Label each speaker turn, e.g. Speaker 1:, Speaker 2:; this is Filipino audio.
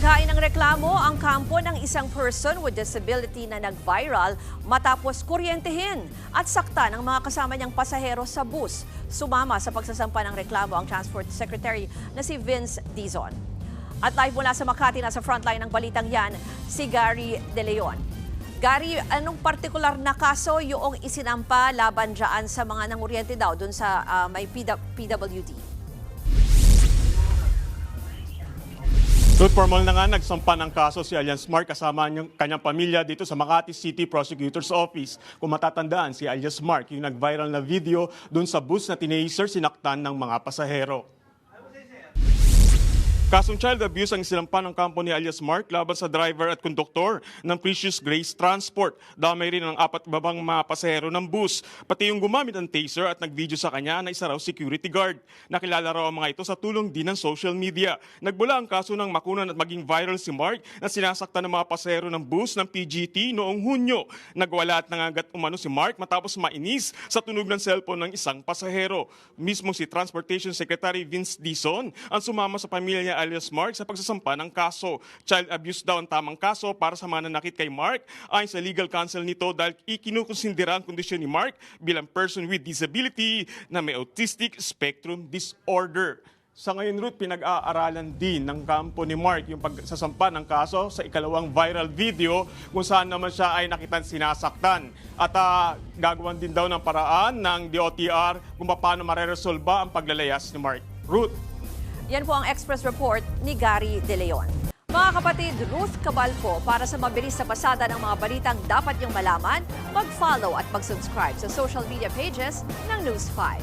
Speaker 1: Naghain ng reklamo ang kampo ng isang person with disability na nag-viral matapos kuryentehin at sakta ng mga kasama niyang pasahero sa bus. Sumama sa pagsasampa ng reklamo ang Transport Secretary na si Vince Dizon. At live mula sa Makati na sa frontline ng balitang yan, si Gary De Leon. Gary, anong partikular na kaso yung isinampa laban dyan sa mga nanguryente daw dun sa may PWD?
Speaker 2: Ruth, formal na nga nagsampa ng kaso si Alias Mark kasama ang kanyang pamilya dito sa Makati City Prosecutor's Office. Kung matatandaan, si Alias Mark yung nag-viral na video dun sa bus na tinaser sinaktan ng mga pasahero. Kasong child abuse ang sinampa ng kampo ni Alias Mark laban sa driver at konduktor ng Precious Grace Transport. Damay rin ang 4 ibang mga pasahero ng bus. Pati yung gumamit ng taser at nag-video sa kanya na isa raw security guard. Nakilala raw ang mga ito sa tulong din ng social media. Nagbula ang kaso ng makunan at maging viral si Mark na sinasaktan ng mga pasahero ng bus ng PGT noong Hunyo. Nagwala at nangagat umano si Mark matapos mainis sa tunog ng cellphone ng isang pasahero. Mismo si Transportation Secretary Vince Dizon ang sumama sa pamilya niya Alias Mark sa pagsasampa ng kaso. Child abuse daw ang tamang kaso para sa mga nanakit kay Mark ayon sa legal counsel nito dahil ikinukonsidera ang kondisyon ni Mark bilang person with disability na may autistic spectrum disorder. Sa ngayon, Ruth, pinag-aaralan din ng kampo ni Mark yung pagsasampa ng kaso sa ikalawang viral video kung saan naman siya ay nakitang sinasaktan. At gagawan din daw ng paraan ng DOTR kung paano mareresolba ang paglalayas ni Mark. Ruth.
Speaker 1: Yan po ang Express Report ni Gary De Leon. Mga kapatid, Ruth Cabalco, para sa mabilis na pasada ng mga balitang dapat niyong malaman, mag-follow at mag-subscribe sa social media pages ng News 5.